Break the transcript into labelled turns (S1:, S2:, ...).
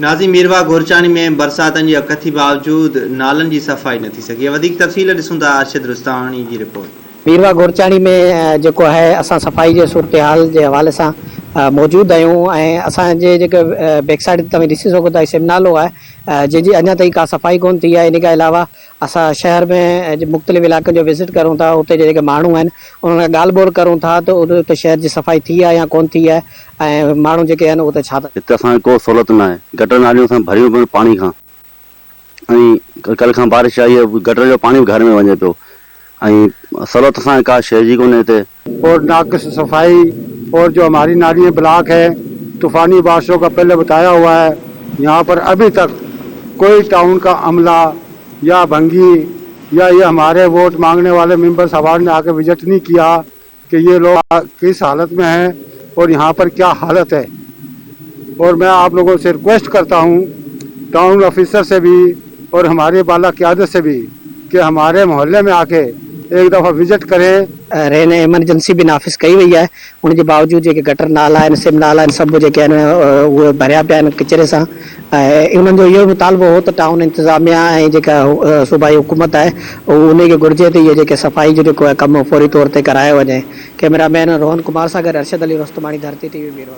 S1: नाज़िम, मीरवा घोरचानी में बरसातनि जी अकथी बावजूद नालन की सफ़ाई न थी सघी। वधीक तफ़सील ॾिसूं था अरशद रुस्तानी जी रिपोर्ट।
S2: मीरवा घोरचानी में जो है असां सफ़ाई जे सूरत हाल के हवाले से मौजूद आहियूं ऐं असांजे जेके बैक साइड तव्हां ॾिसी सघो था सिमनालो आहे जंहिंजी अञा ताईं का सफ़ाई कोन थी आहे। इन खां अलावा असां शहर में मुख़्तलिफ़ इलाक़नि जो विज़िट करूं था, उते जेके माण्हू आहिनि उन्हनि खां ॻाल्हि ॿोल करूं था त उते शहर जी सफ़ाई थी आहे या कोन थी आहे ऐं माण्हू जेके आहिनि उते छा था।
S3: हिते असांखे को सहूलियत न आहे। गटर नालियूं असां भरियूं पियूं पाणी खां, ऐं कल्ह खां बारिश आई आहे, गटर जो पाणी घर में वञे पियो ऐं सहूलियत असांखे का शइ जी कोन्हे हिते।
S4: और नाक़िस सफाई और जो हमारी नाली ब्लॉक है, तूफ़ानी बारिशों का पहले बताया हुआ है, यहाँ पर अभी तक कोई टाउन का अमला या भंगी या ये हमारे वोट मांगने वाले मेंबर साहब ने आके विजिट नहीं किया कि ये लोग किस हालत में हैं और यहाँ पर क्या हालत है। और मैं आप लोगों से रिक्वेस्ट करता हूँ, टाउन ऑफिसर से भी और हमारे बाला क़यादत से भी, कि हमारे मोहल्ले में आके एक दफ़ा विजिट करें।
S2: रेन एमरजेंसी भी नाफ़िज़ कई वही है, उनके बावजूद जो गटर नाला आहिनि, सिम नाला आहिनि, सभु जेके आहिनि उहे भरिया पिया आहिनि किचिरे सां। उन्हनि जो इहो मुतालबो हो त टाउन इंतज़ामिया ऐं जेका सूबाई हुकूमत आहे उनखे घुर्जे त इहे जेके सफ़ाई जो जेको आहे कमु फौरी तौर ते करायो वञे। कैमरामैन रोहन कुमार सां गॾु अरशद अली रुस्तमानी, धरती टीवी मीरवा।